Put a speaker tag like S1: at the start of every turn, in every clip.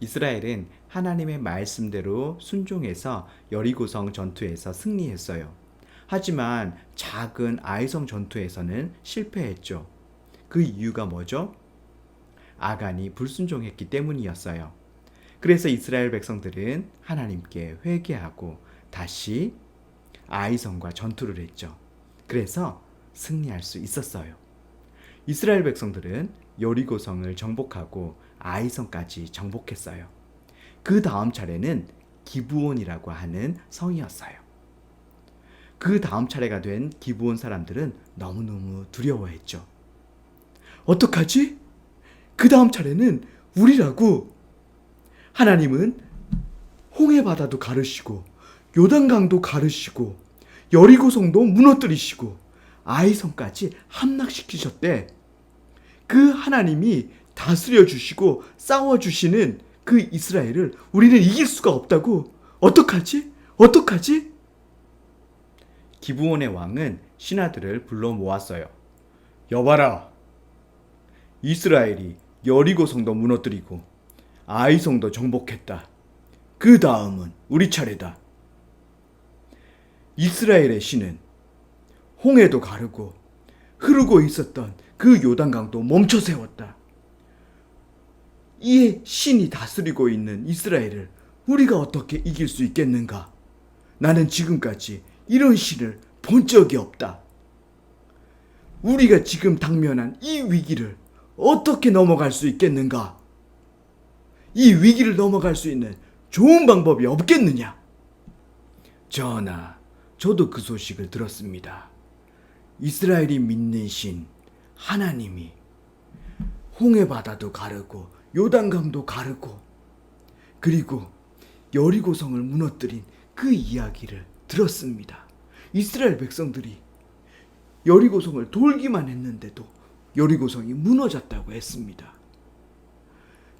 S1: 이스라엘은 하나님의 말씀대로 순종해서 여리고성 전투에서 승리했어요. 하지만 작은 아이성 전투에서는 실패했죠. 그 이유가 뭐죠? 아간이 불순종했기 때문이었어요. 그래서 이스라엘 백성들은 하나님께 회개하고 다시 아이성과 전투를 했죠. 그래서 승리할 수 있었어요. 이스라엘 백성들은 여리고성을 정복하고 아이성까지 정복했어요. 그 다음 차례는 기브온이라고 하는 성이었어요. 그 다음 차례가 된 기브온 사람들은 너무너무 두려워했죠. 어떡하지? 그 다음 차례는 우리라고. 하나님은 홍해바다도 가르시고 요단강도 가르시고 여리고성도 무너뜨리시고 아이성까지 함락시키셨대. 그 하나님이 다스려 주시고 싸워 주시는 그 이스라엘을 우리는 이길 수가 없다고. 어떡하지? 어떡하지? 기브온의 왕은 신하들을 불러 모았어요. 여봐라. 이스라엘이 여리고성도 무너뜨리고 아이성도 정복했다. 그 다음은 우리 차례다. 이스라엘의 신은 홍해도 가르고 흐르고 있었던 그 요단강도 멈춰 세웠다. 이 신이 다스리고 있는 이스라엘을 우리가 어떻게 이길 수 있겠는가? 나는 지금까지 이런 신을 본 적이 없다. 우리가 지금 당면한 이 위기를 어떻게 넘어갈 수 있겠는가? 이 위기를 넘어갈 수 있는 좋은 방법이 없겠느냐? 전하, 저도 그 소식을 들었습니다. 이스라엘이 믿는 신 하나님이 홍해바다도 가르고 요단강도 가르고 그리고 여리고성을 무너뜨린 그 이야기를 들었습니다. 이스라엘 백성들이 여리고성을 돌기만 했는데도 여리고성이 무너졌다고 했습니다.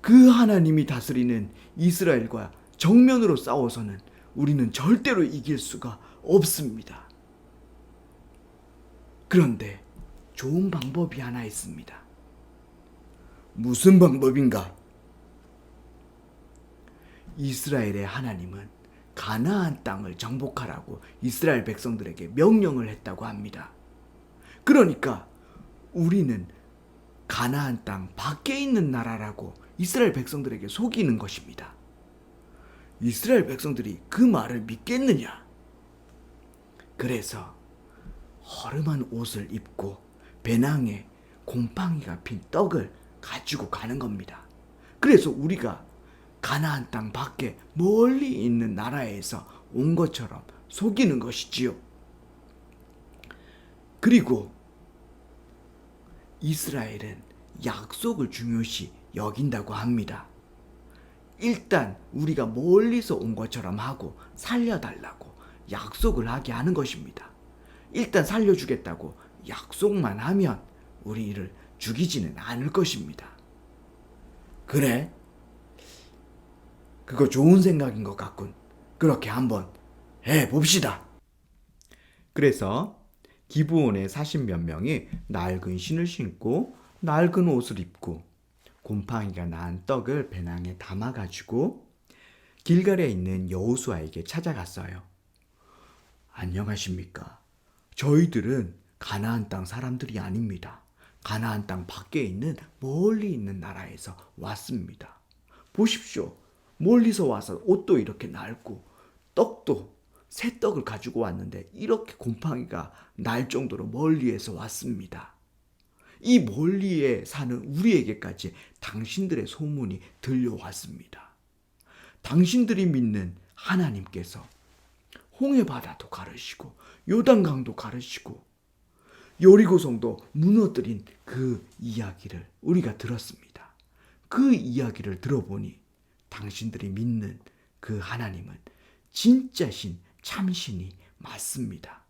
S1: 그 하나님이 다스리는 이스라엘과 정면으로 싸워서는 우리는 절대로 이길 수가 없습니다. 그런데 좋은 방법이 하나 있습니다. 무슨 방법인가? 이스라엘의 하나님은 가나안 땅을 정복하라고 이스라엘 백성들에게 명령을 했다고 합니다. 그러니까 우리는 가나안 땅 밖에 있는 나라라고 이스라엘 백성들에게 속이는 것입니다. 이스라엘 백성들이 그 말을 믿겠느냐? 그래서 허름한 옷을 입고 배낭에 곰팡이가 핀 떡을 가지고 가는 겁니다. 그래서 우리가 가나안 땅 밖에 멀리 있는 나라에서 온 것처럼 속이는 것이지요. 그리고 이스라엘은 약속을 중요시 여긴다고 합니다. 일단 우리가 멀리서 온 것처럼 하고 살려달라고 약속을 하게 하는 것입니다. 일단 살려주겠다고 약속만 하면 우리를 죽이지는 않을 것입니다. 그래? 그거 좋은 생각인 것 같군. 그렇게 한번 해봅시다. 그래서 기브온의 40몇 명이 낡은 신을 신고 낡은 옷을 입고 곰팡이가 난 떡을 배낭에 담아가지고 길갈에 있는 여호수아에게 찾아갔어요. 안녕하십니까? 저희들은 가나안 땅 사람들이 아닙니다. 가나안 땅 밖에 있는 멀리 있는 나라에서 왔습니다. 보십시오. 멀리서 와서 옷도 이렇게 낡고 떡도 새 떡을 가지고 왔는데 이렇게 곰팡이가 날 정도로 멀리에서 왔습니다. 이 멀리에 사는 우리에게까지 당신들의 소문이 들려왔습니다. 당신들이 믿는 하나님께서 홍해바다도 가르시고 요단강도 가르시고 여리고성도 무너뜨린 그 이야기를 우리가 들었습니다. 그 이야기를 들어보니 당신들이 믿는 그 하나님은 진짜신 참신이 맞습니다.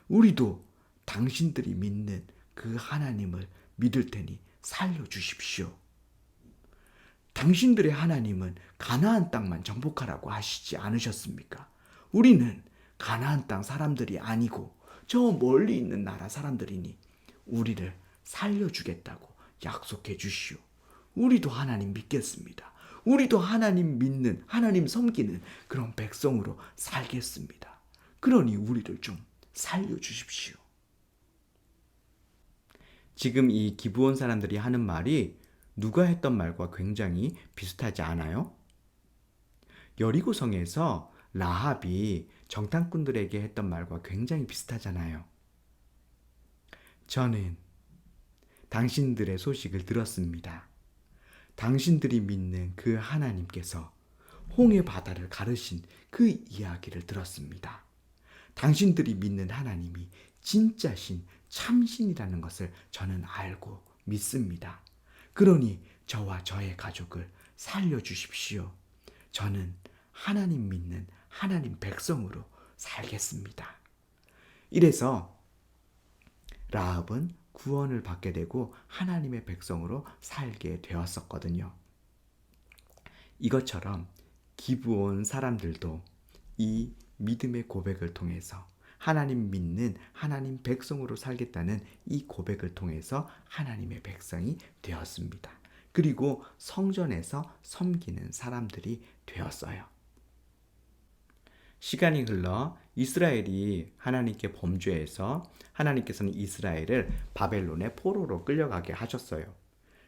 S1: 우리도 당신들이 믿는 그 하나님을 믿을 테니 살려주십시오. 당신들의 하나님은 가나안 땅만 정복하라고 하시지 않으셨습니까? 우리는 가나안 땅 사람들이 아니고 저 멀리 있는 나라 사람들이니 우리를 살려주겠다고 약속해 주시오. 우리도 하나님 믿겠습니다. 우리도 하나님 믿는, 하나님 섬기는 그런 백성으로 살겠습니다. 그러니 우리를 좀 살려주십시오. 지금 이 기브온 사람들이 하는 말이 누가 했던 말과 굉장히 비슷하지 않아요? 여리고성에서 라합이 정탐꾼들에게 했던 말과 굉장히 비슷하잖아요. 저는 당신들의 소식을 들었습니다. 당신들이 믿는 그 하나님께서 홍해 바다를 가르신 그 이야기를 들었습니다. 당신들이 믿는 하나님이 진짜신 참신이라는 것을 저는 알고 믿습니다. 그러니 저와 저의 가족을 살려주십시오. 저는 하나님 믿는 하나님 백성으로 살겠습니다. 이래서 라합은 구원을 받게 되고 하나님의 백성으로 살게 되었었거든요. 이것처럼 기브온 사람들도 이 믿음의 고백을 통해서 하나님 믿는 하나님 백성으로 살겠다는 이 고백을 통해서 하나님의 백성이 되었습니다. 그리고 성전에서 섬기는 사람들이 되었어요. 시간이 흘러 이스라엘이 하나님께 범죄해서 하나님께서는 이스라엘을 바벨론의 포로로 끌려가게 하셨어요.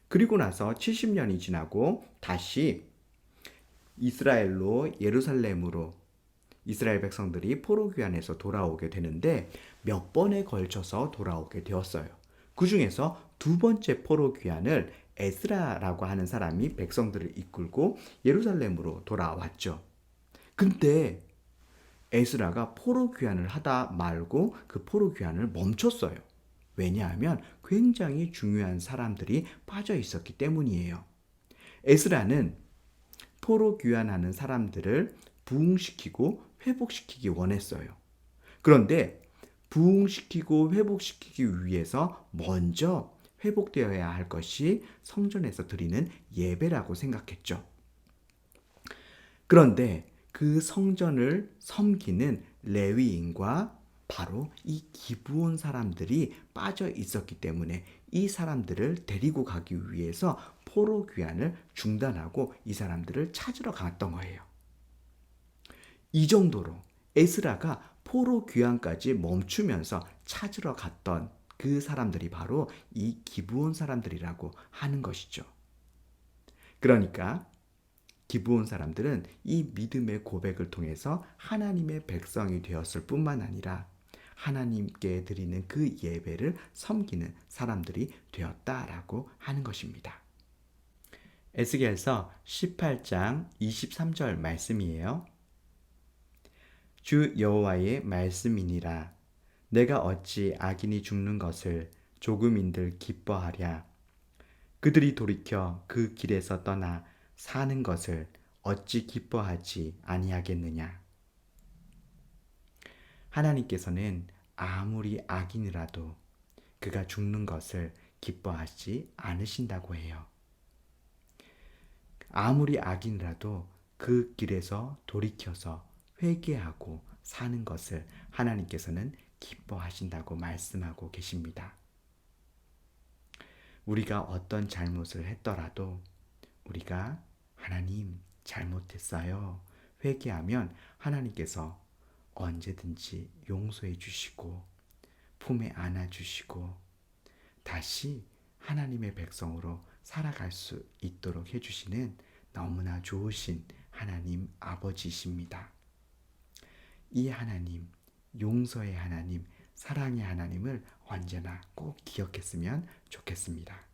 S1: 그리고 나서 70년이 지나고 다시 이스라엘로 예루살렘으로 이스라엘 백성들이 포로 귀환에서 돌아오게 되는데 몇 번에 걸쳐서 돌아오게 되었어요. 그 중에서 두 번째 포로 귀환을 에스라라고 하는 사람이 백성들을 이끌고 예루살렘으로 돌아왔죠. 근데 에스라가 포로 귀환을 하다 말고 그 포로 귀환을 멈췄어요. 왜냐하면 굉장히 중요한 사람들이 빠져 있었기 때문이에요. 에스라는 포로 귀환하는 사람들을 부흥시키고 회복시키기 원했어요. 그런데 부흥시키고 회복시키기 위해서 먼저 회복되어야 할 것이 성전에서 드리는 예배라고 생각했죠. 그런데 그 성전을 섬기는 레위인과 바로 이 기브온 사람들이 빠져 있었기 때문에 이 사람들을 데리고 가기 위해서 포로 귀환을 중단하고 이 사람들을 찾으러 갔던 거예요. 이 정도로 에스라가 포로 귀환까지 멈추면서 찾으러 갔던 그 사람들이 바로 이 기브온 사람들이라고 하는 것이죠. 그러니까 기브온 사람들은 이 믿음의 고백을 통해서 하나님의 백성이 되었을 뿐만 아니라 하나님께 드리는 그 예배를 섬기는 사람들이 되었다라고 하는 것입니다. 에스겔서 18장 23절 말씀이에요. 주 여호와의 말씀이니라. 내가 어찌 악인이 죽는 것을 조금인들 기뻐하랴. 그들이 돌이켜 그 길에서 떠나 사는 것을 어찌 기뻐하지 아니하겠느냐. 하나님께서는 아무리 악인이라도 그가 죽는 것을 기뻐하지 않으신다고 해요. 아무리 악인이라도 그 길에서 돌이켜서 회개하고 사는 것을 하나님께서는 기뻐하신다고 말씀하고 계십니다. 우리가 어떤 잘못을 했더라도 우리가 하나님 잘못했어요. 회개하면 하나님께서 언제든지 용서해 주시고 품에 안아 주시고 다시 하나님의 백성으로 살아갈 수 있도록 해주시는 너무나 좋으신 하나님 아버지이십니다. 이 하나님, 용서의 하나님, 사랑의 하나님을 언제나 꼭 기억했으면 좋겠습니다.